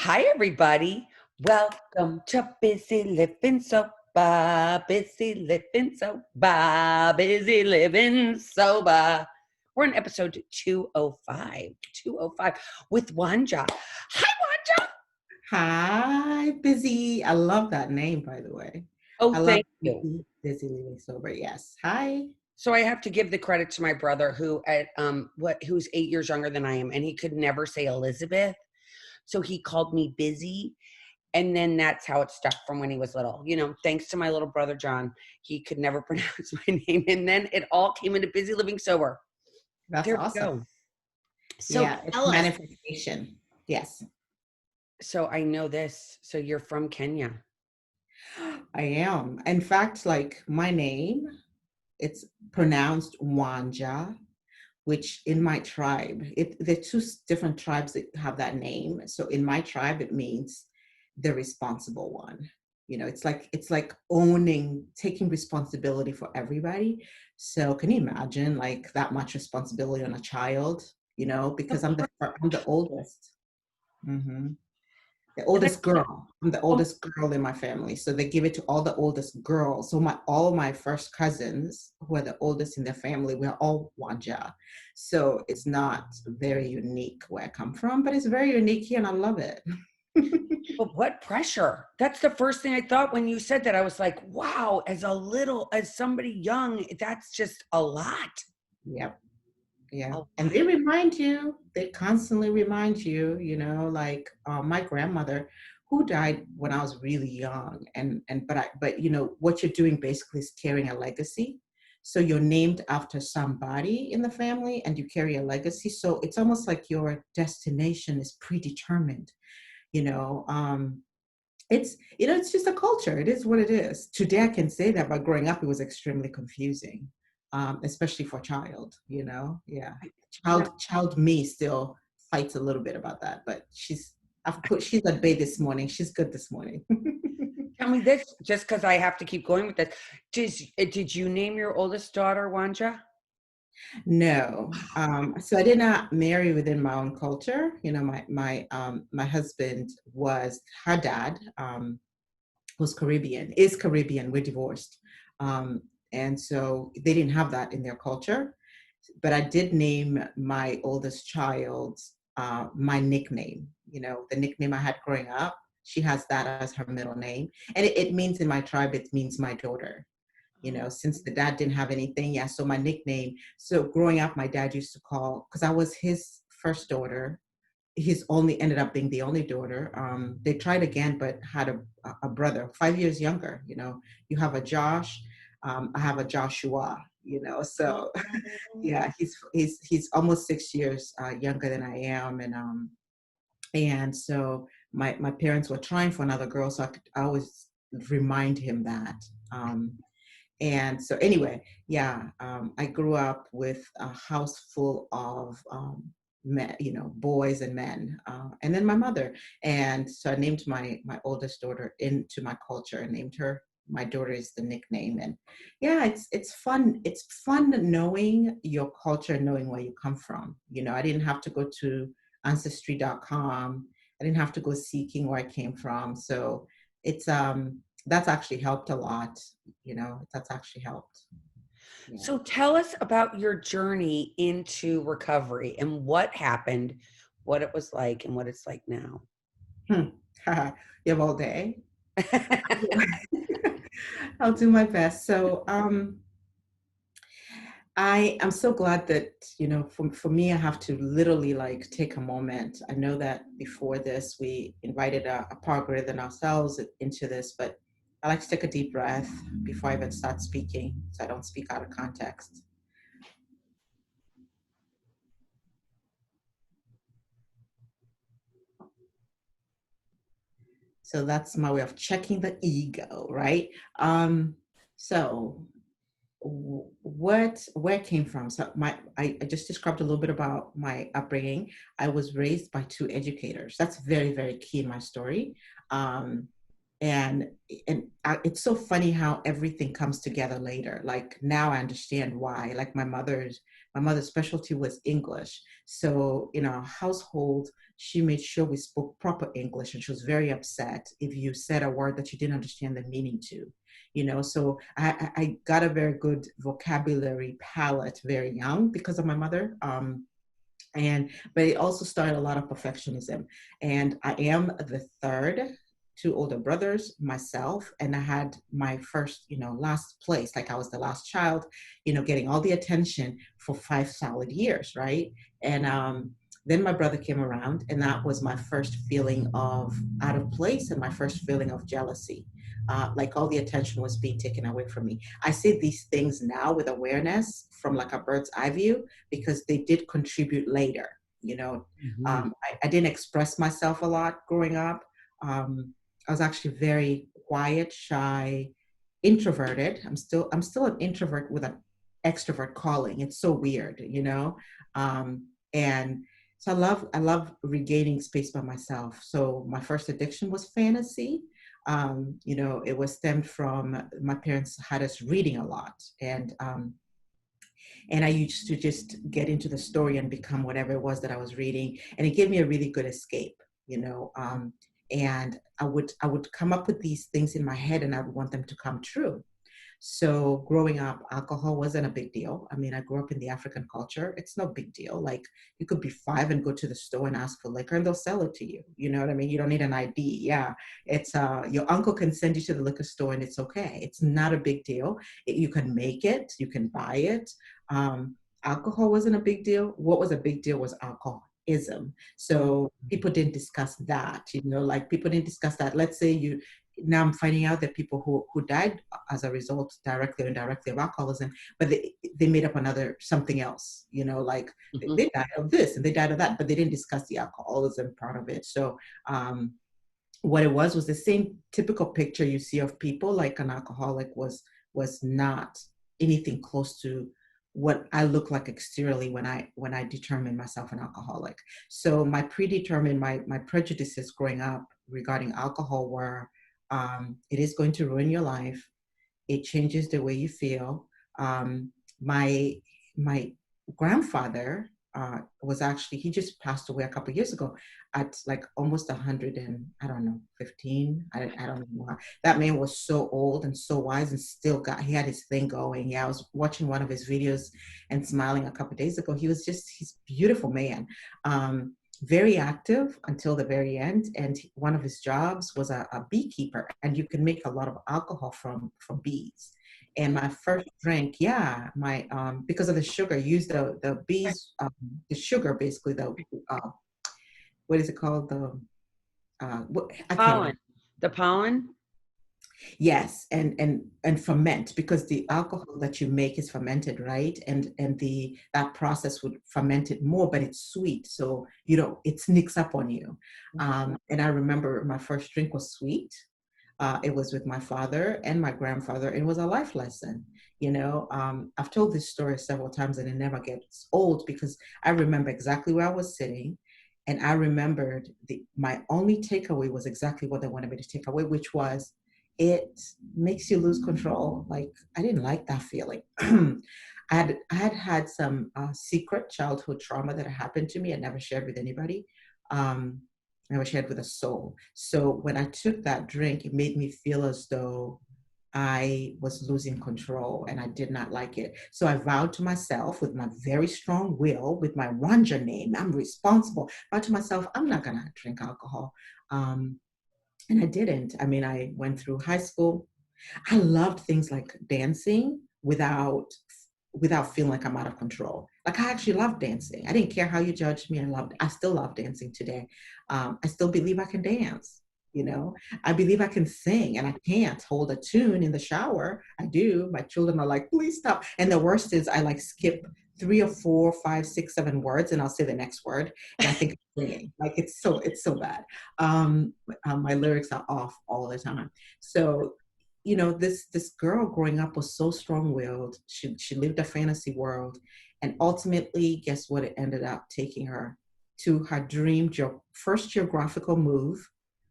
Hi, everybody. Welcome to Busy Living Sober. Busy Living Sober. Busy Living Sober. We're in episode 205. 205 with Wanja. Hi, Wanja. Hi, Busy. I love that name, by the way. Oh, I love thank you. Busy Living Sober. Yes. Hi. So I have to give the credit to my brother who's 8 years younger than I am, and he could never say Elizabeth. So he called me Busy. And then that's how it stuck from when he was little. Thanks to my little brother, John, he could never pronounce my name. And then it all came into Busy Living Sober. That's There we awesome. go. So Yeah, it's tell us. manifestation. Yes, So I know this. So you're from Kenya. I am. In fact, like my name, it's pronounced Wanja, which in my tribe, there are different tribes that have that name. So in my tribe, it means the responsible one. It's like owning, taking responsibility for everybody. So can you imagine like that much responsibility on a child? Because I'm the oldest. hmm The And then, oldest girl. I'm the oldest girl in my family. So they give it to all the oldest girls. So all my first cousins, who are the oldest in their family, we're all Wanja. So it's not very unique where I come from, but it's very unique here and I love it. but what pressure? That's the first thing I thought when you said that. I was like, wow, as somebody young, that's just a lot. Yep. Yeah. A And lot. they constantly remind you, like my grandmother who died when I was really young. But what you're doing basically is carrying a legacy. So you're named after somebody in the family and you carry a legacy. So it's almost like your destination is predetermined, you know. It's just a culture. It is what it is. Today I can say that, but growing up it was extremely confusing, especially for a child. Yeah, No, child me still fights a little bit about that, but she's at bay this morning. She's good this morning. tell me this, just because I have to keep going with this. Did you name your oldest daughter Wanja? No. So I did not marry within my own culture. My husband was her dad. Was Caribbean, is Caribbean. We're divorced. And so they didn't have that in their culture. But I did name my oldest child my nickname, the nickname I had growing up. She has that as her middle name. And it means in my tribe, it means my daughter. Since the dad didn't have anything. Yeah. So my nickname. So growing up, my dad used to call, because I was his first daughter, he's only ended up being the only daughter. They tried again, but had a brother 5 years younger. You have a Josh, I have a Joshua. So yeah, he's almost 6 years younger than I am, and so my parents were trying for another girl, so I always remind him that. And so anyway, yeah, I grew up with a house full of men, boys and men, and then my mother. And so I named my oldest daughter into my culture. I named her. My daughter is the nickname, and yeah, it's fun. It's fun knowing your culture, knowing where you come from. I didn't have to go to ancestry.com. I didn't have to go seeking where I came from. So it's that's actually helped a lot. That's actually helped. Yeah. So tell us about your journey into recovery and what happened, what it was like, and what it's like now. Hmm. You have all day. I'll do my best. So I am so glad that, for me, I have to literally like take a moment. I know that before this, we invited a power greater than ourselves into this, but I like to take a deep breath before I even start speaking so I don't speak out of context. So that's my way of checking the ego, right? So where it came from. So I just described a little bit about my upbringing. I was raised by two educators. That's very, very key in my story. Um, and it's so funny how everything comes together later. Like now I understand why. Like my mother's specialty was English. So in our household, she made sure we spoke proper English, and she was very upset if you said a word that you didn't understand the meaning to. So I got a very good vocabulary palette very young because of my mother. But it also started a lot of perfectionism. And I am the third, two older brothers, myself, and I had my first, last place, like I was the last child, getting all the attention for 5 solid years, right? And then my brother came around, and that was my first feeling of out of place and my first feeling of jealousy. Like all the attention was being taken away from me. I see these things now with awareness from like a bird's eye view, because they did contribute later. Mhm. I didn't express myself a lot growing up. I was actually very quiet, shy, introverted. I'm still an introvert with an extrovert calling. It's so weird. And so I love regaining space by myself. So my first addiction was fantasy. It was stemmed from my parents had us reading a lot, and I used to just get into the story and become whatever it was that I was reading, and it gave me a really good escape. You know, and I would come up with these things in my head, and I would want them to come true. So growing up, alcohol wasn't a big deal. I mean, I grew up in the African culture. It's no big deal. Like you could be 5 and go to the store and ask for liquor and they'll sell it to you. You know what I mean? You don't need an ID. Yeah. It's your uncle can send you to the liquor store and it's okay. It's not a big deal. You can make it, you can buy it. Um, Alcohol wasn't a big deal. What was a big deal was alcoholism. So people didn't discuss that, like people didn't discuss that. Let's say you now I'm finding out that people who died as a result, directly or indirectly, of alcoholism, but they made up another something else, like Mhm. they died of this and they died of that, but they didn't discuss the alcoholism part of it. So what it was the same typical picture you see of people. Like an alcoholic was not anything close to what I look like exteriorly when I determined myself an alcoholic. So my predetermined my prejudices growing up regarding alcohol were, it is going to ruin your life. It changes the way you feel. My my grandfather was actually, he just passed away a couple of years ago at like almost 100 and I don't know 15. I don't know. That man was so old and so wise and still he had his thing going. Yeah, I was watching one of his videos and smiling a couple of days ago. He's a beautiful man. Very active until the very end, and one of his jobs was a beekeeper, and you can make a lot of alcohol from bees. And my first drink, yeah, my because of the sugar, use the bees, the sugar, basically uh, what is it called, I can't remember. Pollen. The pollen? Yes, and ferment, because the alcohol that you make is fermented, right? And the that process would ferment it more, but it's sweet, so it sneaks up on you. And I remember my first drink was sweet. It was with my father and my grandfather. It was a life lesson. I've told this story several times and it never gets old, because I remember exactly where I was sitting. And I remembered my only takeaway was exactly what they wanted me to take away, which was, it makes you lose control. Like, I didn't like that feeling. I had some secret childhood trauma that had happened to me. I never shared with anybody. Um, Never shared with a soul. So when I took that drink, it made me feel as though I was losing control, and I did not like it. So I vowed to myself, with my very strong will, with my Wanja name, I'm responsible. Vowed to myself, I'm not gonna drink alcohol. Um, and I didn't. I mean, I went through high school. I loved things like dancing without feeling like I'm out of control. Like, I actually love dancing. I didn't care how you judged me. I still love dancing today. I still believe I can dance. I believe I can sing, and I can't hold a tune in the shower. I do. My children are like, please stop. And the worst is I like skip 3 or 4, 5, 6, 7 words, and I'll say the next word. And I think I'm singing. Like, it's so bad. My lyrics are off all the time. So this girl growing up was so strong-willed. She lived a fantasy world, and ultimately, guess what? It ended up taking her to her first geographical move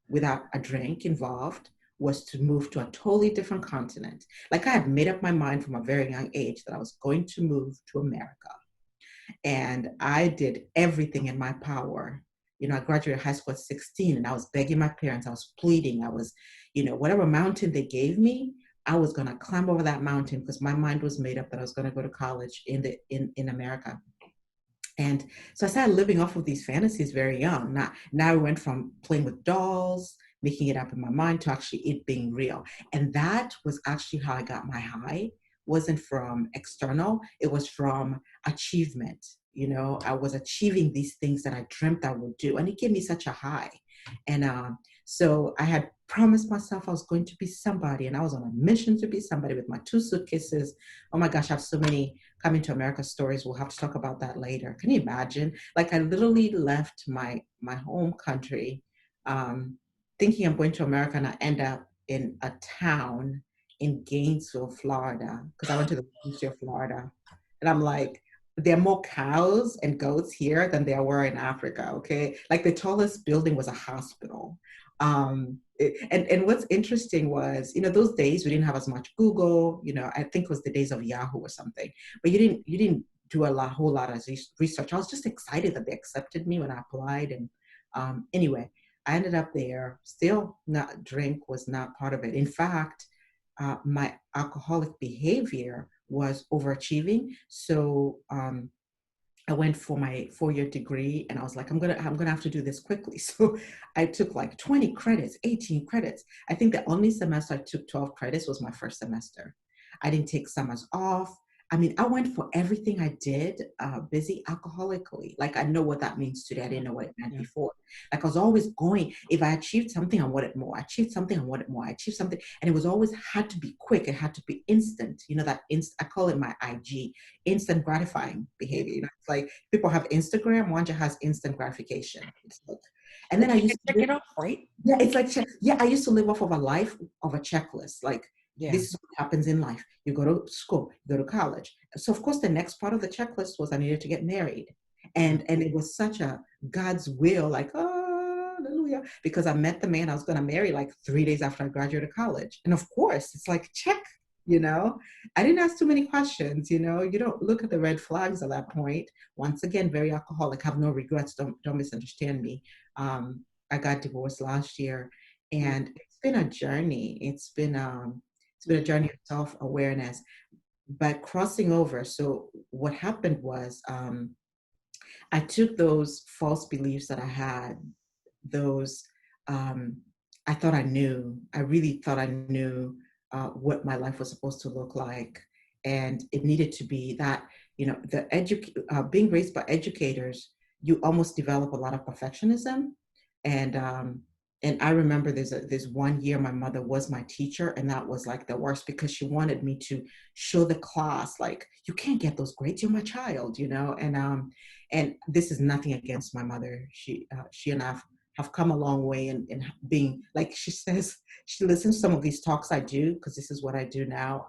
without a drink involved was to move to a totally different continent. Like, I had made up my mind from a very young age that I was going to move to America, and I did everything in my power I graduated high school at 16 and I was begging my parents, I was pleading, I was, whatever mountain they gave me, I was going to climb over that mountain because my mind was made up that I was going to go to college in America. And so I started living off of these fantasies very young. Now I went from playing with dolls, making it up in my mind, to actually it being real. And that was actually how I got my high. Wasn't from external, it was from achievement. I was achieving these things that I dreamt I would do. And it gave me such a high. And so I had promised myself I was going to be somebody, and I was on a mission to be somebody with my 2 suitcases. Oh my gosh, I have so many coming to America stories. We'll have to talk about that later. Can you imagine? Like, I literally left my home country, um, thinking I'm going to America, and I end up in a town in Gainesville, Florida, because I went to the University of Florida. And I'm like, there are more cows and goats here than there were in Africa. Okay, like the tallest building was a hospital. And what's interesting was, those days we didn't have as much Google. I think it was the days of Yahoo or something, but you didn't do whole lot of research. I was just excited that they accepted me when I applied. And anyway, I ended up there. Still, not drink was not part of it. In fact, my alcoholic behavior was overachieving. So I went for my 4-year degree, and I was like, I'm gonna have to do this quickly. So I took like 20 credits, 18 credits. I think the only semester I took 12 credits was my first semester. I didn't take summers off. I mean, I went for everything I did, busy alcoholically. Like, I know what that means today. I didn't know what it meant Yeah. before. Like, I was always going, if I achieved something, I wanted more. I achieved something, I wanted more. I achieved something. And it was always had to be quick. It had to be instant. I call it my IG, instant gratifying behavior. It's like people have Instagram. Wanja has instant gratification. It's like, and then Like I you can used to check live, it off, right? yeah, it's like, yeah, I used to live off of a life of a checklist. Like, Yeah. this is what happens in life. You go to school, you go to college. So of course, the next part of the checklist was I needed to get married. Yeah. And it was such a God's will, like, oh, hallelujah, because I met the man I was going to marry like 3 days after I graduated college. And of course, it's like, check, you know, I didn't ask too many questions, you don't look at the red flags at that point. Once again, very alcoholic, have no regrets. Don't misunderstand me. I got divorced last year, and it's been a journey. It's been a journey of self-awareness, but crossing over. So what happened was, I took those false beliefs that I had, those, um, I thought I knew, I really thought I knew what my life was supposed to look like. And it needed to be that, being raised by educators, you almost develop a lot of perfectionism. And and I remember there's one year my mother was my teacher, and that was like the worst, because she wanted me to show the class, like, you can't get those grades, you're my child, and this is nothing against my mother. She and I have come a long way in being, like she says, she listens to some of these talks I do, because this is what I do now.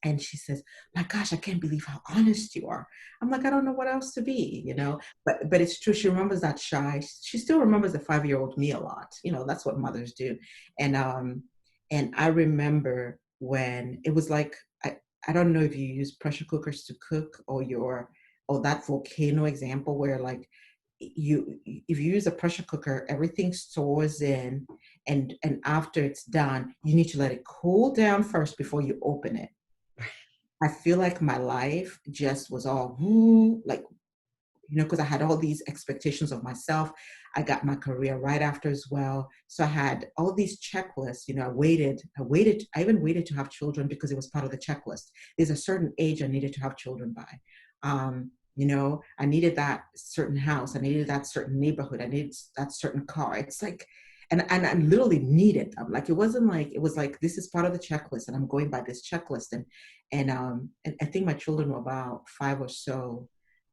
And she says, my gosh, I can't believe how honest you are. I'm like, I don't know what else to be, but it's true. She remembers that shy. She still remembers the 5-year-old me a lot. That's what mothers do. And I remember when it was like, I don't know if you use pressure cookers to cook, or that volcano example where, like, if you use a pressure cooker, everything stores in, and after it's done, you need to let it cool down first before you open it. I feel like my life just was all woo, like, because I had all these expectations of myself. I got my career right after as well. So I had all these checklists. I even waited to have children because it was part of the checklist. There's a certain age I needed to have children by. I needed that certain house. I needed that certain neighborhood. I needed that certain car. It's like, and I literally needed them. Like, it wasn't like, it was like, this is part of the checklist, and I'm going by this checklist. And I think my children were about 5 or so.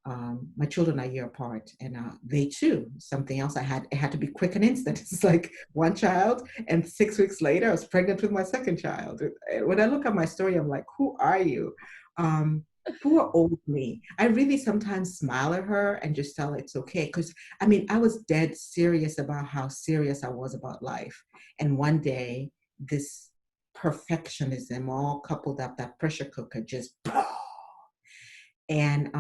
My children are a year apart, and they too, something else it had to be quick and instant. It's like one child, and 6 weeks later I was pregnant with my second child. When I look at my story, I'm like, who are you? Poor old me. I really sometimes smile at her and just tell her it's okay, because I was dead serious about how serious I was about life. And one day, this perfectionism all coupled up, that pressure cooker just, and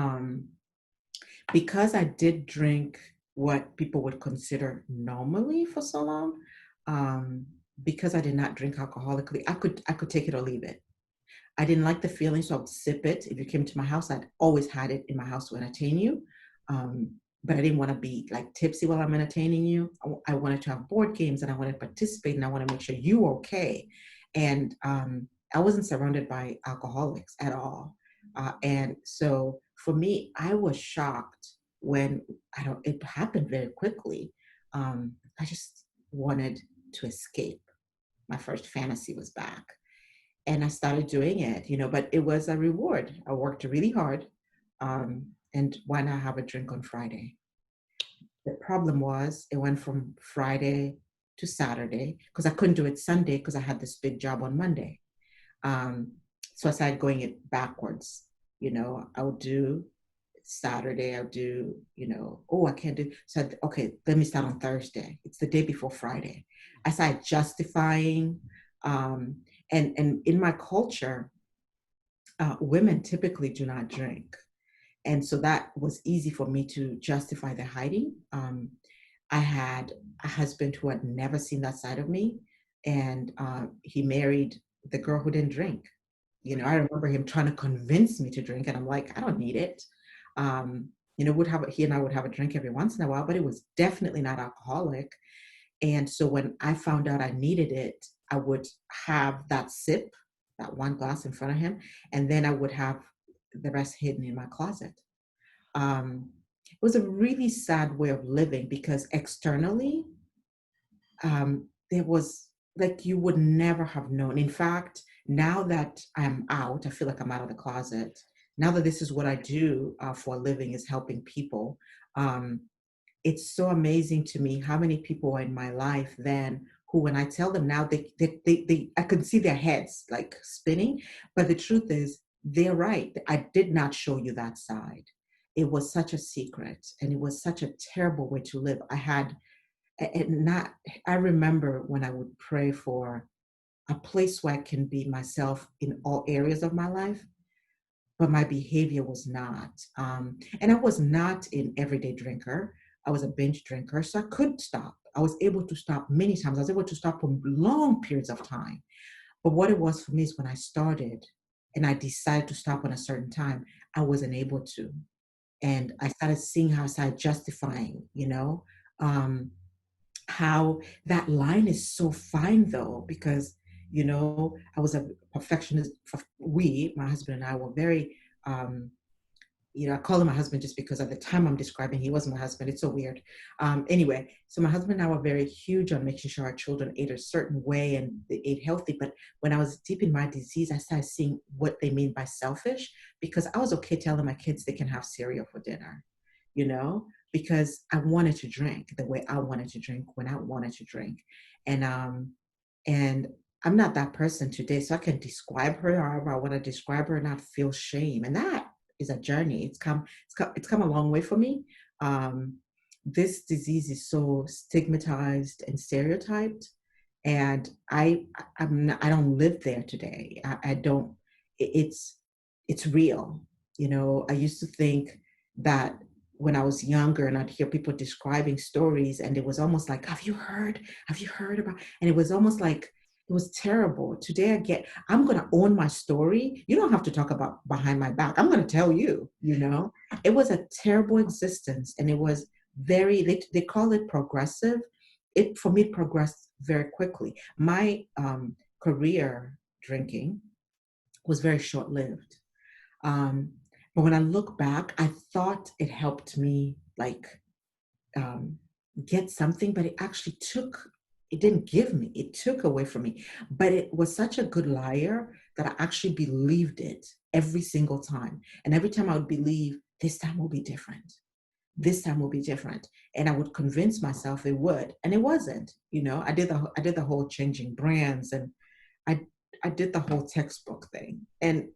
because I did drink what people would consider normally for so long. Um, because I did not drink alcoholically, I could take it or leave it. I didn't like the feeling, so I would sip it. If you came to my house, I'd always had it in my house to entertain you. Um, but I didn't want to be like tipsy while I'm entertaining you. I wanted to have board games and I wanted to participate and I want to make sure you were okay. And I wasn't surrounded by alcoholics at all. And so for me, I was shocked when it happened very quickly. I just wanted to escape. My first fantasy was back and I started doing it, but it was a reward. I worked really hard. And why not have a drink on Friday? The problem was it went from Friday to Saturday because I couldn't do it Sunday because I had this big job on Monday. Um, so I started going it backwards. I would do Saturday, I'll do, oh, I can't do. So, okay, let me start on Thursday. It's the day before Friday. I started justifying. Um, and in my culture, women typically do not drink. And so that was easy for me to justify the hiding. I had a husband who had never seen that side of me. And he married the girl who didn't drink. I remember him trying to convince me to drink, and I'm like, I don't need it. He and I would have a drink every once in a while, but it was definitely not alcoholic. And so when I found out I needed it, I would have that sip, that one glass in front of him, and then I would have the rest hidden in my closet. It was a really sad way of living because externally, there was like you would never have known. In fact, now that I'm out, I feel like I'm out of the closet. Now that this is what I do for a living is helping people. Um, it's so amazing to me how many people are in my life then who, when I tell them now, I can see their heads like spinning. But the truth is, they're right. I did not show you that side. It was such a secret, and it was such a terrible way to live. I remember when I would pray for a place where I can be myself in all areas of my life, but my behavior was not. And I was not an everyday drinker. I was a binge drinker, so I could stop. I was able to stop many times. I was able to stop for long periods of time. But what it was for me is when I started and I decided to stop on a certain time, I wasn't able to. And I started seeing how I started justifying, um, how that line is so fine though, because, I was a perfectionist. My husband and I were very, um, I call him my husband just because at the time I'm describing, he wasn't my husband. It's so weird. Anyway, so my husband and I were very huge on making sure our children ate a certain way and they ate healthy. But when I was deep in my disease, I started seeing what they mean by selfish, because I was okay telling my kids they can have cereal for dinner, because I wanted to drink the way I wanted to drink when I wanted to drink. And I'm not that person today, so I can describe her however I want to describe her and not feel shame. And that is a journey. It's come a long way for me. Um, this disease is so stigmatized and stereotyped, and I don't live there today. I don't. It's real. I used to think that when I was younger, and I'd hear people describing stories, and it was almost like, "Have you heard? Have you heard about?" And it was almost like it was terrible. Today, I'm going to own my story. You don't have to talk about behind my back. I'm going to tell you, it was a terrible existence. And it was they call it progressive. For me, progressed very quickly. My career drinking was very short lived. Um, but when I look back, I thought it helped me um, get something, but it didn't give me, it took away from me. But it was such a good liar that I actually believed it every single time. And every time I would believe, this time will be different. This time will be different. And I would convince myself it would. And it wasn't. I did the whole changing brands, and I I did the whole textbook thing. And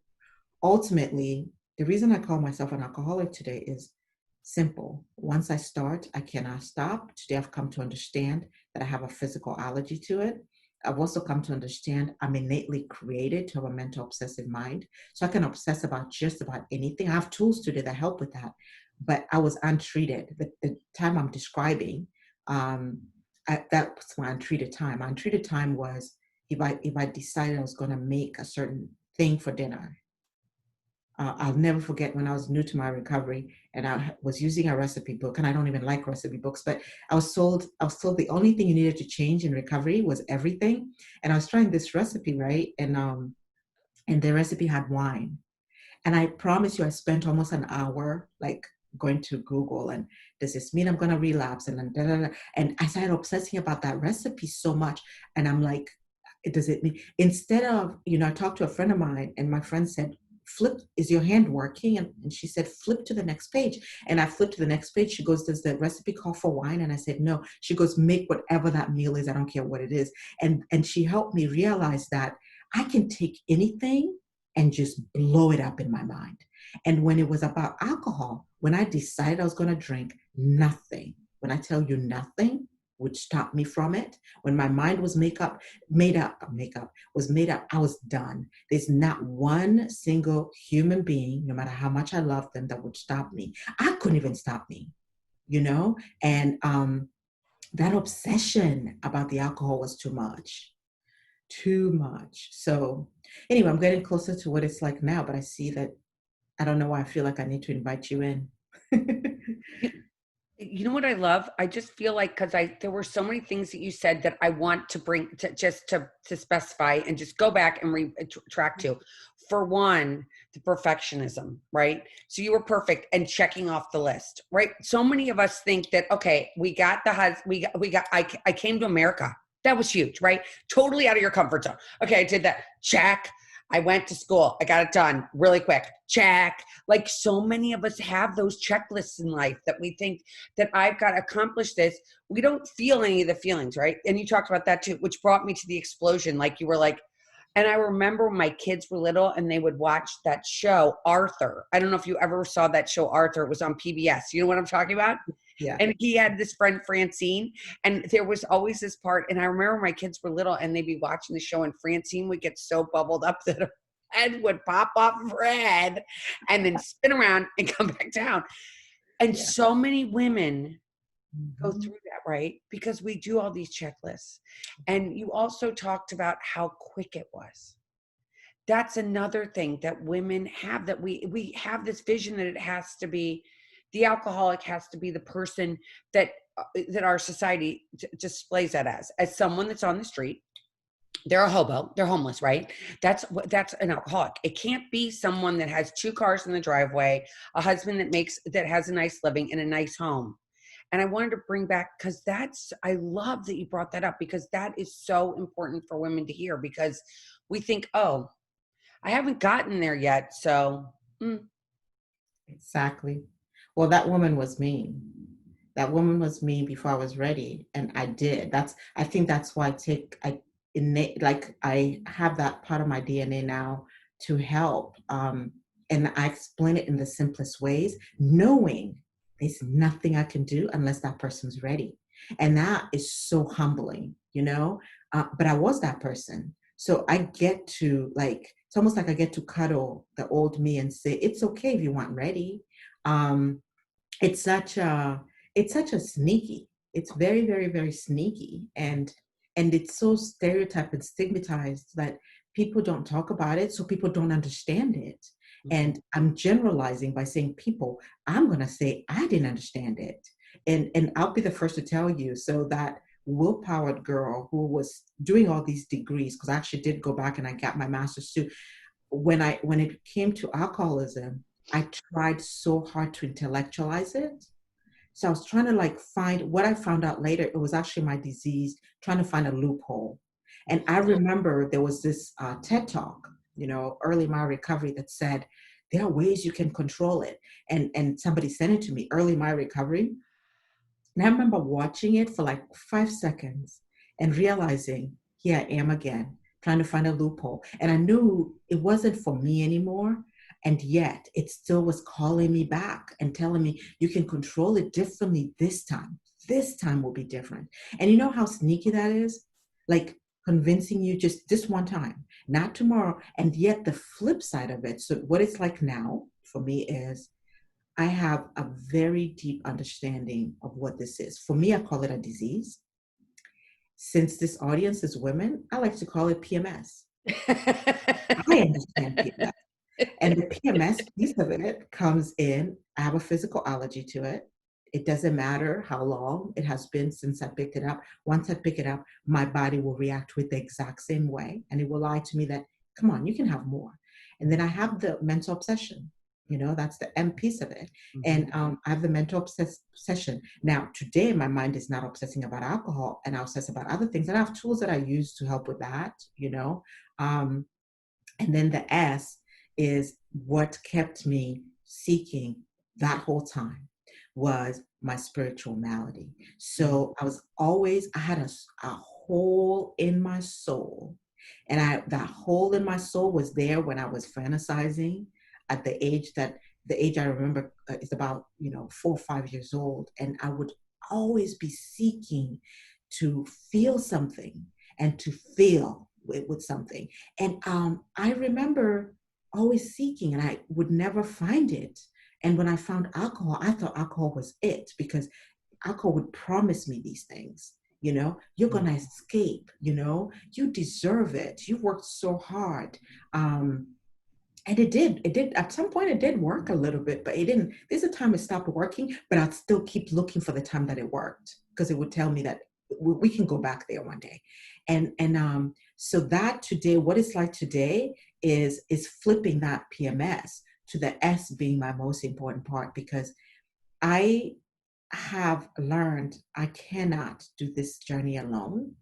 ultimately, the reason I call myself an alcoholic today is simple. Once I start, I cannot stop. Today, I've come to understand that I have a physical allergy to it. I've also come to understand I'm innately created to have a mental obsessive mind. So I can obsess about just about anything. I have tools today that help with that. but I was untreated. The time I'm describing, um, that's my untreated time. My untreated time was if I decided I was going to make a certain thing for dinner. I'll never forget when I was new to my recovery and I was using a recipe book, and I don't even like recipe books, but I was told the only thing you needed to change in recovery was everything. And I was trying this recipe, right? And the recipe had wine. And I promise you, I spent almost an hour like going to Google and does this mean I'm going to relapse? And then da, da, da. And I started obsessing about that recipe so much. And I'm like, does it mean instead of, I talked to a friend of mine and my friend said, flip, is your hand working? And she said, flip to the next page. And I flipped to the next page. She goes, does the recipe call for wine? And I said, no. She goes, make whatever that meal is. I don't care what it is. And she helped me realize that I can take anything and just blow it up in my mind. And when it was about alcohol, when I decided I was going to drink, nothing, when I tell you nothing, would stop me from it. When my mind was was made up, I was done. There's not one single human being, no matter how much I love them, that would stop me. I couldn't even stop me, you know? And that obsession about the alcohol was too much. Too much. So anyway, I'm getting closer to what it's like now, but I see that I don't know why I feel like I need to invite you in. You, you know what I love? I just feel like because there were so many things that you said that I want to bring to just to specify and just go back and track to. For one, the perfectionism, right? So you were perfect and checking off the list, right? So many of us think that okay, we got the I came to America. That was huge, right? Totally out of your comfort zone. Okay, I did that. Check. I went to school. I got it done really quick. Check. Like so many of us have those checklists in life that we think that I've got to accomplish this. We don't feel any of the feelings, right? And you talked about that too, which brought me to the explosion. Like you were like, and I remember my kids were little and they would watch that show, Arthur. I don't know if you ever saw that show, Arthur. It was on PBS. You know what I'm talking about? Yeah. And he had this friend, Francine, and there was always this part. And I remember my kids were little and they'd be watching the show, and Francine would get so bubbled up that her head would pop off of her head and then spin around and come back down. And Yeah. so many women go Mhm. through that, right? Because we do all these checklists. And you also talked about how quick it was. That's another thing that women have, that we have this vision that it has to be the alcoholic has to be the person that that our society displays that as someone that's on the street. They're a hobo, they're homeless, right? That's an alcoholic. It can't be someone that has two cars in the driveway, a husband that has a nice living in a nice home. And I wanted to bring back, because I love that you brought that up, because that is so important for women to hear, because we think, oh, I haven't gotten there yet. So, Exactly. Well, that woman was mean. That woman was mean before I was ready, and I did. I think that's why I have that part of my DNA now to help. And I explain it in the simplest ways, knowing there's nothing I can do unless that person's ready. And that is so humbling. But I was that person. So I get to it's almost like I get to cuddle the old me and say, it's okay if you weren't ready. Um, it's such a sneaky. It's very, very, very sneaky, and it's so stereotyped and stigmatized that people don't talk about it, so people don't understand it. mhm. And I'm generalizing by saying people. I'm gonna say I didn't understand it, and I'll be the first to tell you. So that willpowered girl who was doing all these degrees, because I actually did go back and I got my master's too. When it came to alcoholism, I tried so hard to intellectualize it. So I was trying to find what I found out later. It was actually my disease, trying to find a loophole. And I remember there was this TED talk, early in my recovery, that said, there are ways you can control it. And somebody sent it to me early in my recovery. And I remember watching it for 5 seconds and realizing, here I am again, trying to find a loophole. And I knew it wasn't for me anymore. And yet it still was calling me back and telling me, you can control it differently this time. This time will be different. And you know how sneaky that is? Like convincing you just this one time, not tomorrow. And yet the flip side of it, so what it's like now for me is, I have a very deep understanding of what this is. For me, I call it a disease. Since this audience is women, I like to call it PMS. I understand PMS. And the PMS piece of it comes in, I have a physical allergy to it. It doesn't matter how long it has been since I picked it up. Once I pick it up, my body will react with the exact same way. And it will lie to me that, come on, you can have more. And then I have the mental obsession. That's the M piece of it. And I have the mental obsession. Now, today, my mind is not obsessing about alcohol, and I obsess about other things. And I have tools that I use to help with that. Um, and then the S is what kept me seeking that whole time was my spiritual malady. So I had a hole in my soul. And that hole in my soul was there when I was fantasizing at the age I remember is about, 4 or 5 years old. And I would always be seeking to feel something and to feel with something. And I remember always seeking, and I would never find it. And when I found alcohol, I thought alcohol was it, because alcohol would promise me these things. You're going to escape, you deserve it. You worked so hard. And it did, at some point it did work a little bit, but it didn't, there's a time it stopped working, but I'd still keep looking for the time that it worked, because it would tell me that we can go back there one day. And so that today, what it's like today is flipping that PMS to the S being my most important part, because I have learned I cannot do this journey alone.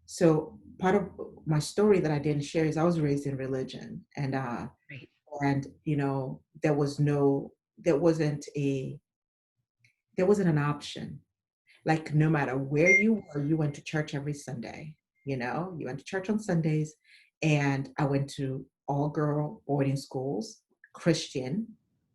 So part of my story that I didn't share is I was raised in religion, Right. and there wasn't an option. Like, no matter where you were, you went to church every Sunday. You went to church on Sundays, and I went to all girl boarding schools, Christian,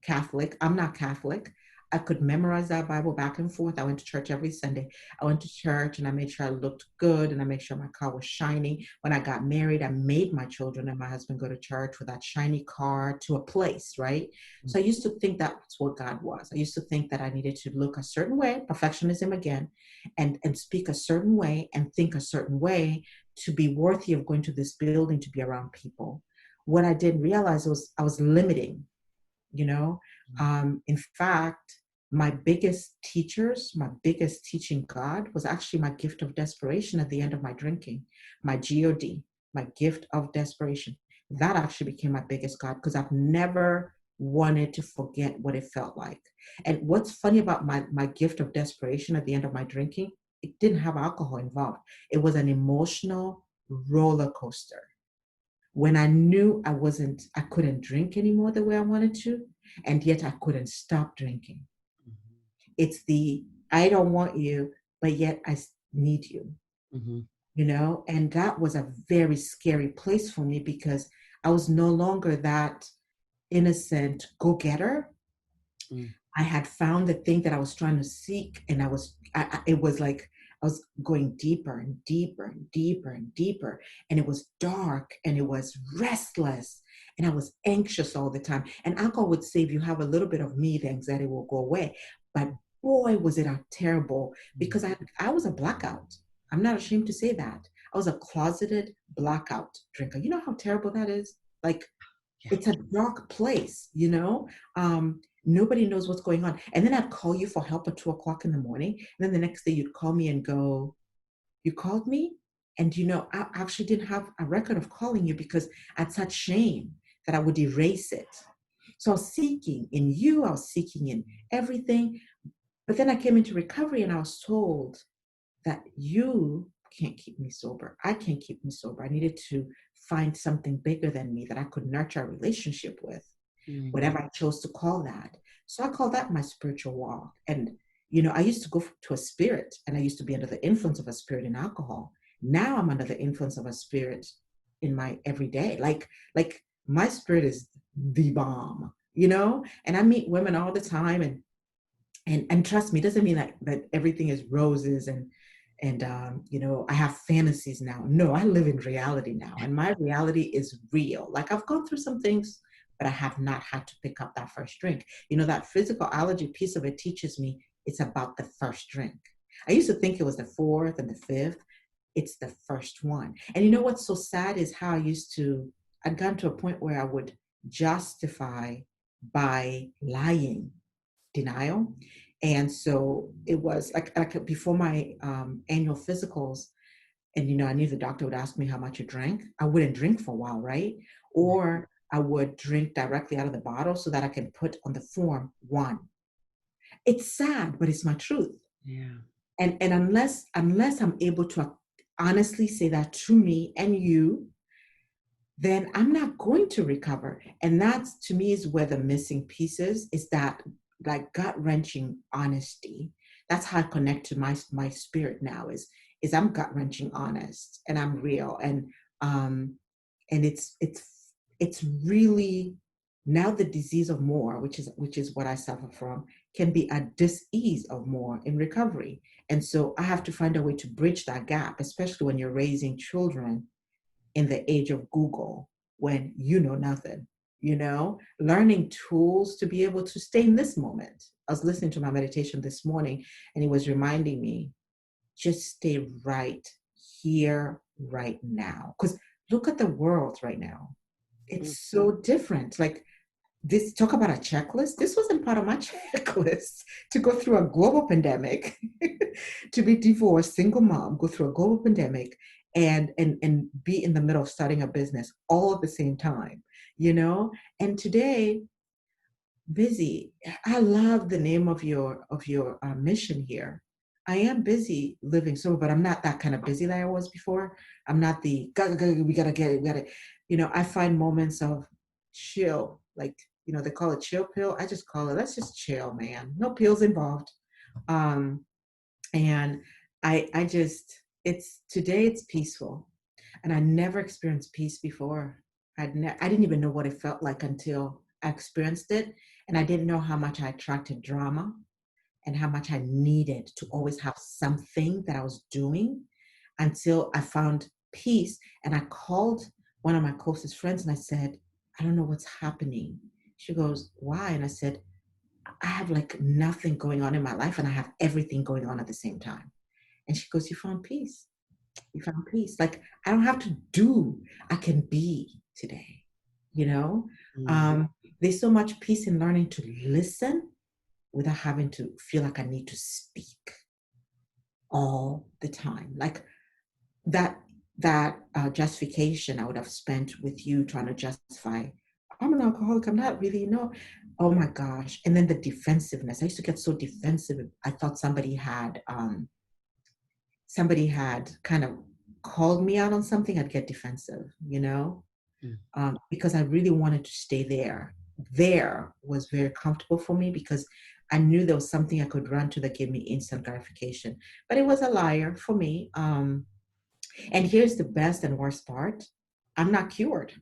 Catholic. I'm not Catholic. I could memorize that Bible back and forth. I went to church every Sunday. I went to church and I made sure I looked good, and I made sure my car was shiny. When I got married, I made my children and my husband go to church with that shiny car to a place, right? So I used to think that's what God was. I used to think that I needed to look a certain way, perfectionism again, and speak a certain way and think a certain way to be worthy of going to this building to be around people. What I didn't realize was I was limiting. In fact, my biggest teaching God was actually my gift of desperation at the end of my drinking, my GOD, my gift of desperation. That actually became my biggest God, because I've never wanted to forget what it felt like. And what's funny about my gift of desperation at the end of my drinking, it didn't have alcohol involved. It was an emotional roller coaster. When I knew I couldn't drink anymore the way I wanted to, and yet I couldn't stop drinking. It's I don't want you, but yet I need you, and that was a very scary place for me, because I was no longer that innocent go-getter. I had found the thing that I was trying to seek, and it was like I was going deeper and deeper and deeper and deeper, and it was dark and it was restless, and I was anxious all the time. And alcohol would say, if you have a little bit of me, the anxiety will go away. But boy, was it terrible, because I was a blackout. I'm not ashamed to say that. I was a closeted blackout drinker. You know how terrible that is? Like, it's a dark place. Nobody knows what's going on. And then I'd call you for help at 2:00 in the morning. And then the next day you'd call me and go, you called me? And I actually didn't have a record of calling you, because I had such shame that I would erase it. So I was seeking in you, I was seeking in everything. But then I came into recovery and I was told that you can't keep me sober. I can't keep me sober. I needed to find something bigger than me that I could nurture a relationship with, whatever I chose to call that. So I call that my spiritual walk. And, I used to go to a spirit, and I used to be under the influence of a spirit in alcohol. Now I'm under the influence of a spirit in my everyday. Like my spirit is the bomb, and I meet women all the time, and trust me, it doesn't mean that everything is roses and I have fantasies now. No, I live in reality now, and my reality is real. Like, I've gone through some things but I have not had to pick up that first drink. That physiology piece of it teaches me it's about the first drink. I used to think it was the fourth and the fifth. It's the first one. And you know what's so sad is how I'd gotten to a point where I would justify by lying, denial. And so it was like before my annual physicals, and I knew the doctor would ask me how much I drank. I wouldn't drink for a while, right? Or I would drink directly out of the bottle so that I can put on the form one. It's sad, but it's my truth. Yeah. And unless I'm able to honestly say that to me and you, then I'm not going to recover. And that's, to me, is where the missing piece is that like gut-wrenching honesty. That's how I connect to my spirit now is I'm gut-wrenching honest and I'm real. And it's really now the disease of more, which is what I suffer from, can be a dis-ease of more in recovery. And so I have to find a way to bridge that gap, especially when you're raising children in the age of Google, when you know nothing, learning tools to be able to stay in this moment. I was listening to my meditation this morning, and it was reminding me, just stay right here, right now. Because look at the world right now. It's so different. Like this, talk about a checklist. This wasn't part of my checklist to go through a global pandemic, to be divorced, single mom, go through a global pandemic, and be in the middle of starting a business all at the same time, And today, busy. I love the name of your mission here. I am busy living sober, but I'm not that kind of busy that I was before. I'm not the we gotta get it, we gotta. I find moments of chill, like they call it chill pill. I just call it, let's just chill, man. No pills involved. Um, and I just today it's peaceful, and I never experienced peace before. I didn't even know what it felt like until I experienced it, and I didn't know how much I attracted drama and how much I needed to always have something that I was doing until I found peace. And I called one of my closest friends and I said, I don't know what's happening. She goes, why? And I said, I have like nothing going on in my life and I have everything going on at the same time. And she goes, you found peace. You found peace. Like I don't have to do, I can be today, you know? There's so much peace in learning to listen without having to feel like I need to speak all the time. Like that justification I would have spent with you trying to justify, I'm an alcoholic, I'm not really, oh my gosh. And then the defensiveness. I used to get so defensive. I thought somebody had kind of called me out on something, I'd get defensive, because I really wanted to stay there. There was very comfortable for me because I knew there was something I could run to that gave me instant gratification. But it was a liar for me. And here's the best and worst part. I'm not cured.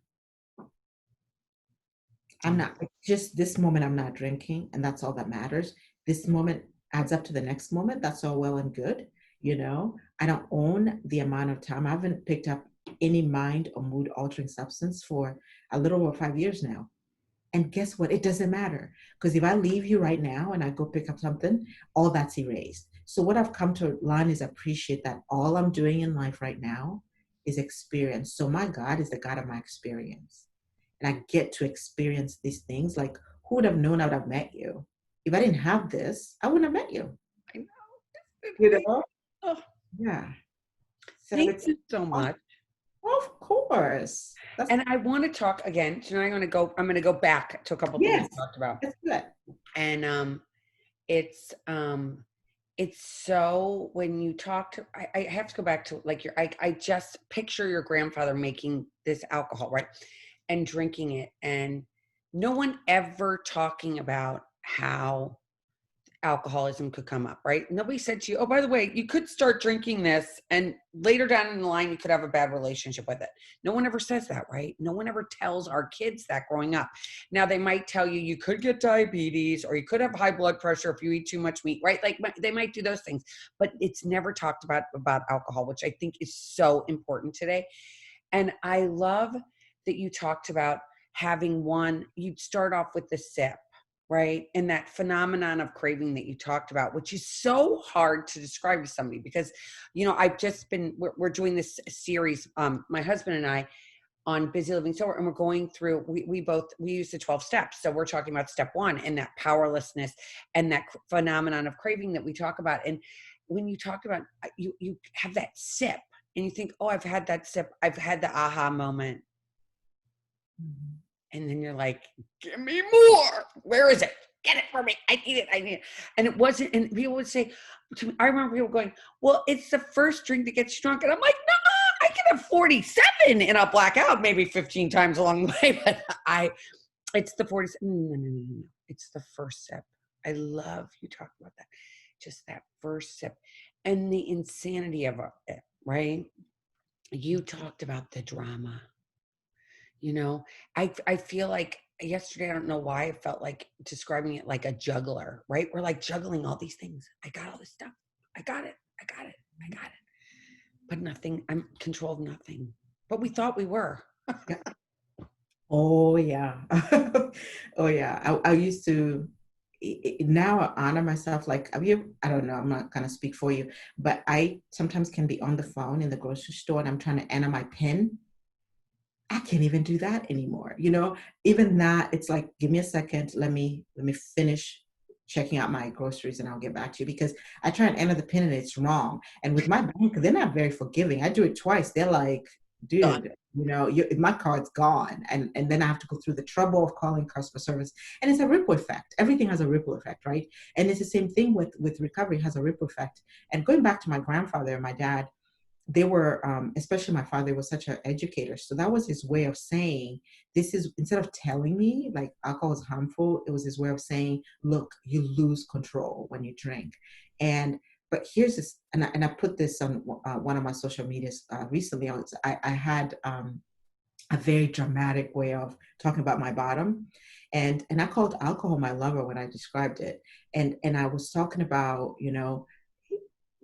I'm not, just this moment I'm not drinking, and that's all that matters. This moment adds up to the next moment. That's all well and good. I don't own the amount of time. I haven't picked up any mind or mood altering substance for a little over 5 years now. And guess what? It doesn't matter. Because if I leave you right now and I go pick up something, all that's erased. So what I've come to learn is appreciate that all I'm doing in life right now is experience. So my God is the God of my experience. And I get to experience these things. Like, who would have known I would have met you? If I didn't have this, I wouldn't have met you. I know. You know? Oh, Yeah. So thank it's you so much. of course. And I want to talk again. So now I'm going to go back to a couple things Yes, we talked about. that's good. And it's so when you talk to, I have to go back to like I just picture your grandfather making this alcohol, right? And drinking it, and no one ever talking about how alcoholism could come up, right? Nobody said to you, oh, by the way, you could start drinking this and later down in the line, you could have a bad relationship with it. No one ever says that, right? No one ever tells our kids that growing up. Now they might tell you, you could get diabetes or you could have high blood pressure if you eat too much meat, right? Like they might do those things, but it's never talked about alcohol, which I think is so important today. And I love that you talked about having one, you'd start off with the sip, right? And that phenomenon of craving that you talked about, which is so hard to describe to somebody because, I've just been, we're doing this series, my husband and I, on Busy Living Sober, and we're going through, we use the 12 steps. So we're talking about step 1 and that powerlessness and that phenomenon of craving that we talk about. And when you talk about, you have that sip and you think, oh, I've had that sip. I've had the aha moment. Mhm. And then you're like, give me more. Where is it? Get it for me. I need it. I need it. And it wasn't, and people would say to me, I remember people going, well, it's the first drink that gets you drunk. And I'm like, no, I can have 47 and I'll black out maybe 15 times along the way. But it's the 47. No. It's the first sip. I love you talk about that. Just that first sip and the insanity of it, right? You talked about the drama. I feel like yesterday, I don't know why I felt like describing it like a juggler, right? We're like juggling all these things. I got all this stuff. I got it. I got it. I got it. But nothing, I'm controlled nothing. But we thought we were. Yeah. Oh yeah. Oh yeah. I used to now I honor myself. Like, I don't know, I'm not gonna speak for you, but I sometimes can be on the phone in the grocery store and I'm trying to enter my PIN. I can't even do that anymore. Even that, it's like, give me a second, let me finish checking out my groceries and I'll get back to you, because I try and enter the PIN and it's wrong. And with my bank, they're not very forgiving. I do it twice. They're like, dude, my card's gone. And then I have to go through the trouble of calling customer service. And it's a ripple effect. Everything has a ripple effect, right? And it's the same thing with recovery, it has a ripple effect. And going back to my grandfather and my dad, they were, especially my father was such an educator. So that was his way of saying, this is, instead of telling me like alcohol is harmful, it was his way of saying, look, you lose control when you drink. But here's this, and I put this on one of my social medias recently. I had a very dramatic way of talking about my bottom. And I called alcohol my lover when I described it. And I was talking about,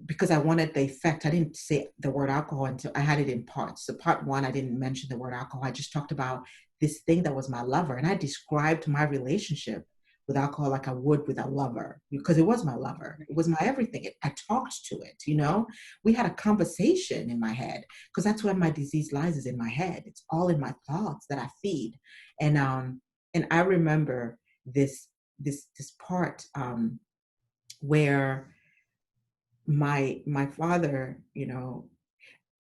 because I wanted the effect. I didn't say the word alcohol until I had it in parts. So part 1, I didn't mention the word alcohol. I just talked about this thing that was my lover. And I described my relationship with alcohol like I would with a lover, because it was my lover. It was my everything. I talked to it, We had a conversation in my head, because that's where my disease lies, is in my head. It's all in my thoughts that I feed. And I remember this part where my father,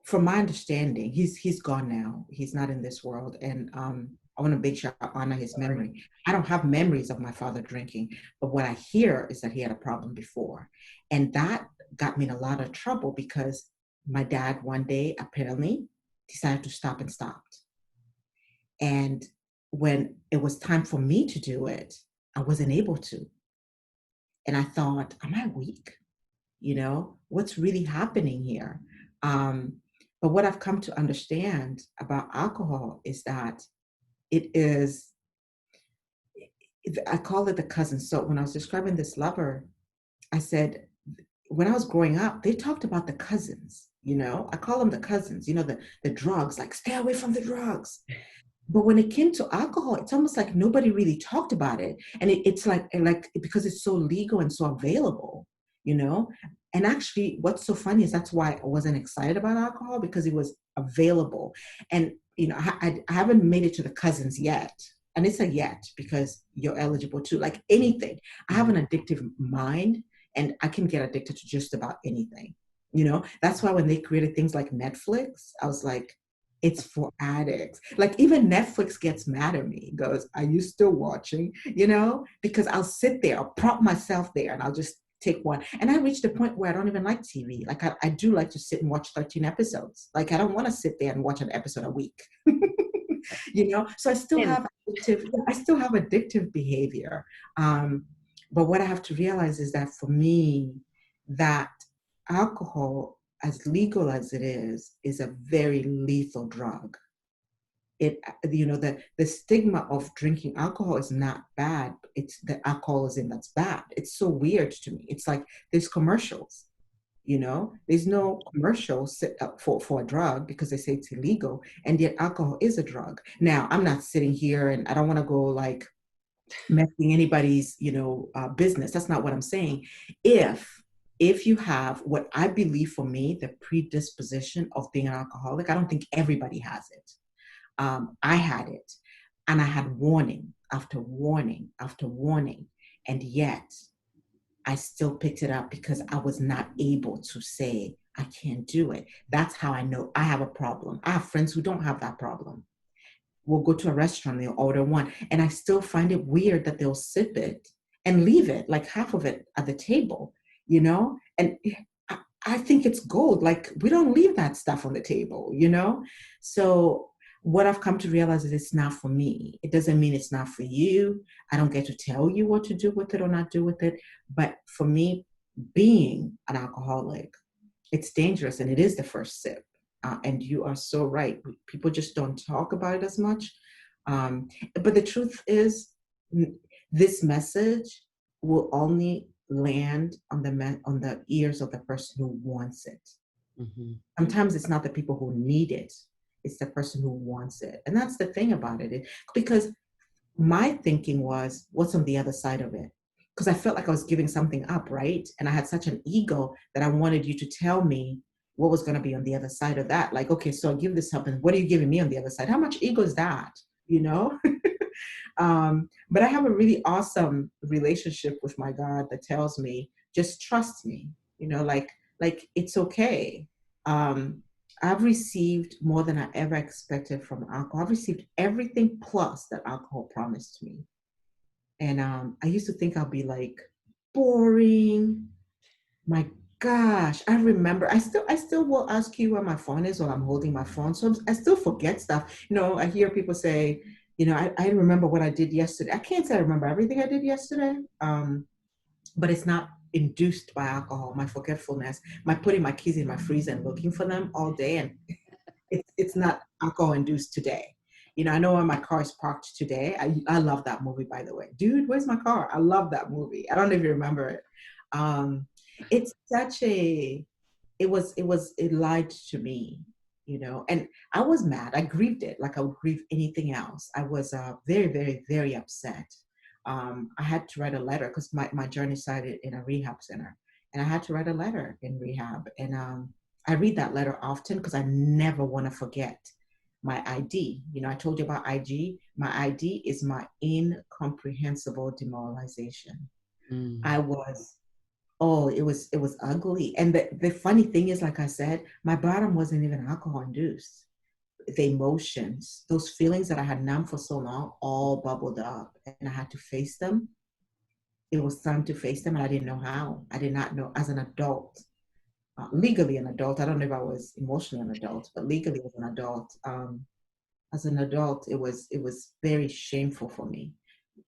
from my understanding, he's gone now. He's not in this world. And I want to make sure I honor his memory. I don't have memories of my father drinking, but what I hear is that he had a problem before. And that got me in a lot of trouble, because my dad one day apparently decided to stop and stopped. And when it was time for me to do it, I wasn't able to. And I thought, am I weak? What's really happening here? But what I've come to understand about alcohol is that I call it the cousin. So when I was describing this lover, I said, when I was growing up, they talked about the cousins, I call them the cousins, the drugs, like stay away from the drugs. But when it came to alcohol, it's almost like nobody really talked about it. And it's like because it's so legal and so available, And actually, what's so funny is that's why I wasn't excited about alcohol, because it was available. And, I haven't made it to the cousins yet. And it's a yet, because you're eligible to, like anything. I have an addictive mind, and I can get addicted to just about anything. That's why when they created things like Netflix, I was like, it's for addicts. Like even Netflix gets mad at me, goes, are you still watching? Because I'll sit there, I'll prop myself there, and I'll just take one. And I reached a point where I don't even like TV. Like I do like to sit and watch 13 episodes. Like I don't want to sit there and watch an episode a week. So I still have addictive behavior. But what I have to realize is that for me, that alcohol, as legal as it is a very lethal drug. The stigma of drinking alcohol is not bad. It's the alcoholism that's bad. It's so weird to me. It's like there's commercials. There's no commercial for a drug because they say it's illegal, and yet alcohol is a drug. Now, I'm not sitting here and I don't want to go like messing anybody's business. That's not what I'm saying. If you have what I believe, for me, the predisposition of being an alcoholic, I don't think everybody has it. I had it, and I had warning after warning after warning, and yet I still picked it up because I was not able to say I can't do it. That's how I know I have a problem. I have friends who don't have that problem. We'll go to a restaurant, they'll order one, and I still find it weird that they'll sip it and leave it, like half of it at the table, and I think it's gold. Like, we don't leave that stuff on the table. So what I've come to realize is it's not for me. It doesn't mean it's not for you. I don't get to tell you what to do with it or not do with it. But for me, being an alcoholic, it's dangerous, and it is the first sip. And you are so right. People just don't talk about it as much. But the truth is, this message will only land on the ears of the person who wants it. Mm-hmm. Sometimes it's not the people who need it; it's the person who wants it. And that's the thing about it, because my thinking was, what's on the other side of it? Because I felt like I was giving something up, right? And I had such an ego that I wanted you to tell me what was going to be on the other side of that. Like, okay, so I give this up, and what are you giving me on the other side? How much ego is that? You know? But I have a really awesome relationship with my God that tells me, just trust me, like it's okay. Um, I've received more than I ever expected from alcohol. I've received everything plus that alcohol promised me. And I used to think I'll be like boring. My gosh, I remember. I still will ask you where my phone is while I'm holding my phone. So I still forget stuff. I hear people say, I remember what I did yesterday. I can't say I remember everything I did yesterday. But it's not induced by alcohol. My forgetfulness, my putting my keys in my freezer and looking for them all day, and it's not alcohol induced today. I know where my car is parked today. I love that movie, by the way. Dude, where's my car? I love that movie. I don't know if you remember it. Um, it's such a, it lied to me, and I was mad. I grieved it like I would grieve anything else. I was very, very, very upset. I had to write a letter because my journey started in a rehab center, and I had to write a letter in rehab. And I read that letter often because I never want to forget my ID. I told you about IG. My ID is my incomprehensible demoralization. Mm. I was, oh, it was ugly. And the funny thing is, like I said, my bottom wasn't even alcohol induced. The emotions, those feelings that I had numbed for so long, all bubbled up, and I had to face them. It was time to face them, and I didn't know how. I did not know, as an adult, legally an adult. I don't know if I was emotionally an adult, but legally as an adult, as an adult, it was very shameful for me,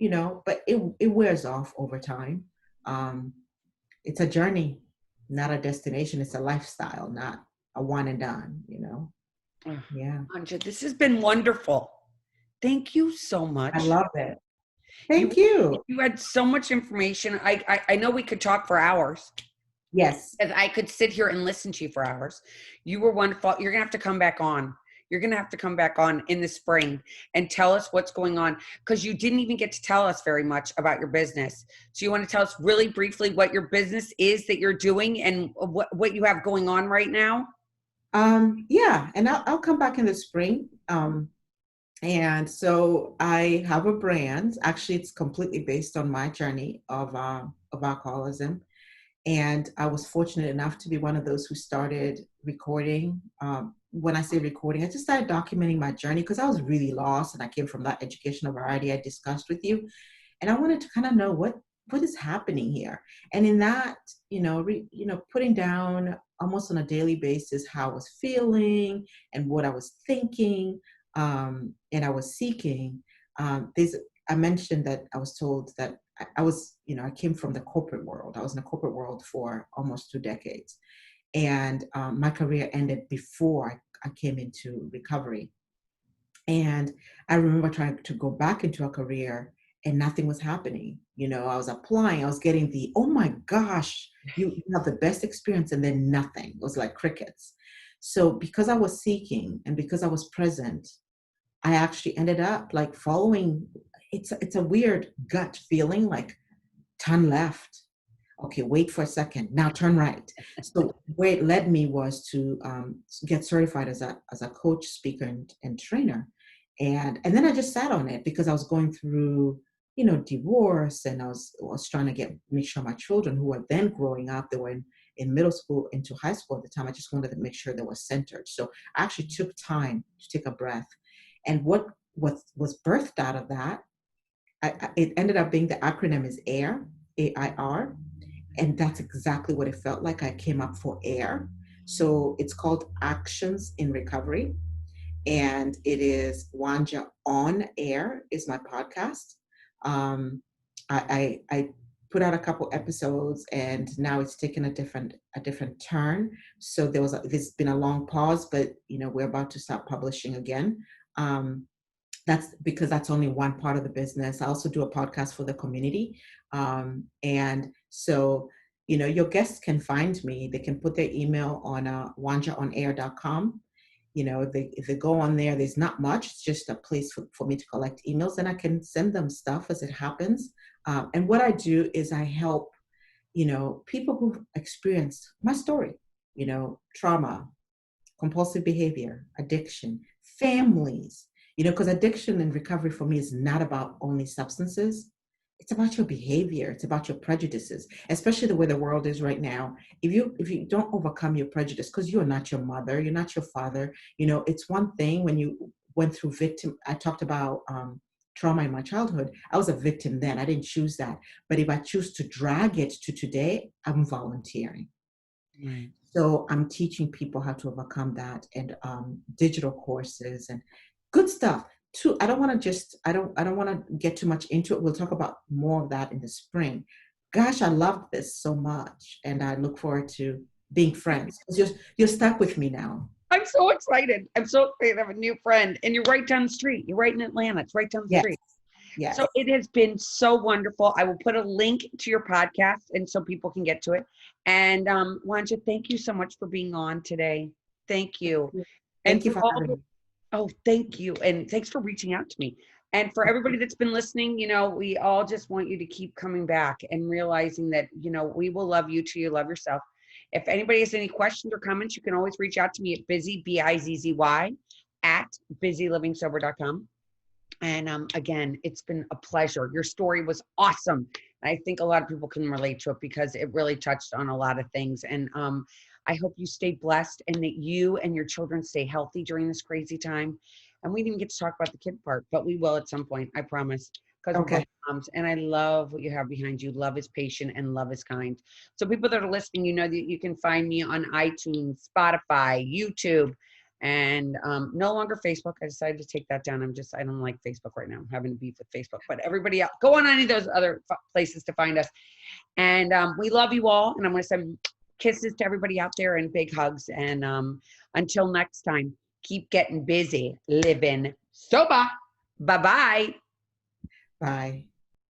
But it wears off over time. Um, it's a journey, not a destination. It's a lifestyle, not a one and done. Oh, Yeah, Anja, this has been wonderful. Thank you so I much. love it. You Thank you. you had so much information. I know we could talk for hours. Yes. Because I could sit here and listen to you for hours. You were wonderful. You're gonna have to come back on. You're gonna have to come back on in the spring and tell us what's going on, because you didn't even get to tell us very much about your business. So you want to tell us really briefly what your business is that you're doing and what you have going on right now? Yeah, and I'll come back in the spring. And so I have a brand. Actually, it's completely based on my journey of alcoholism. And I was fortunate enough to be one of those who started recording. When I say recording, I just started documenting my journey because I was really lost, and I came from that educational variety I discussed with you. And I wanted to kind of know what is happening here. And in that, putting down almost on a daily basis how I was feeling and what I was thinking, and I was seeking. I mentioned that I was told that I was, I came from the corporate world. I was in the corporate world for almost 2 decades. And my career ended before I came into recovery. And I remember trying to go back into a career, and nothing was happening. I was applying, I was getting oh my gosh, you have the best experience, and then nothing. It was like crickets. So because I was seeking and because I was present, I actually ended up like following. It's a weird gut feeling, like turn left. Okay, wait for a second. Now turn right. So where it led me was to get certified as a coach, speaker, and trainer. And then I just sat on it because I was going through, divorce, and I was trying to make sure my children, who were then growing up, they were in middle school into high school at the time. I just wanted to make sure they were centered. So I actually took time to take a breath. And what was birthed out of that, it ended up being, the acronym is AIR, AIR. And that's exactly what it felt like. I came up for air. So it's called Actions in Recovery. And it is Wanja on Air is my podcast. Um, I put out a couple episodes, and now it's taken a different turn. So there's been a long pause, but we're about to start publishing again. That's because that's only one part of the business. I also do a podcast for the community. And so, your guests can find me. They can put their email on wanjaonair.com. If they go on there, there's not much. It's just a place for me to collect emails, and I can send them stuff as it happens. And what I do is I help, people who've experienced my story, trauma, compulsive behavior, addiction, families, because addiction and recovery for me is not about only substances. It's about your behavior. It's about your prejudices, especially the way the world is right now. If you don't overcome your prejudice, because you are not your mother, you're not your father, it's one thing when you went through I talked about trauma in my childhood. I was a victim then. I didn't choose that. But if I choose to drag it to today, I'm volunteering. Right. So I'm teaching people how to overcome that, and digital courses and good stuff. Too, I don't want to get too much into it. We'll talk about more of that in the spring. Gosh, I love this so much, and I look forward to being friends. You're stuck with me now. I'm so excited. I'm so excited to have a new friend. And you're right down the street. You're right in Atlanta. It's right down the Yes. street. Yes. So it has been so wonderful. I will put a link to your podcast and so people can get to it. And Wanja, thank you so much for being on today. Thank you. Thank you for having me. Oh, thank you. And thanks for reaching out to me. And for everybody that's been listening, we all just want you to keep coming back and realizing that, we will love you till you love yourself. If anybody has any questions or comments, you can always reach out to me at Bizzy, at busylivingsober.com. And again, it's been a pleasure. Your story was awesome. I think a lot of people can relate to it because it really touched on a lot of things. And I hope you stay blessed and that you and your children stay healthy during this crazy time. And we didn't get to talk about the kid part, but we will at some point, I promise. Because we're both moms. And I love what you have behind you. Love is patient and love is kind. So people that are listening, that you can find me on iTunes, Spotify, YouTube, and no longer Facebook. I decided to take that down. I don't like Facebook right now. I'm having a beef with Facebook, but everybody else, go on any of those other places to find us. And we love you all. And I'm going to send kisses to everybody out there and big hugs. And until next time, keep getting busy, living sober. Bye-bye. Bye.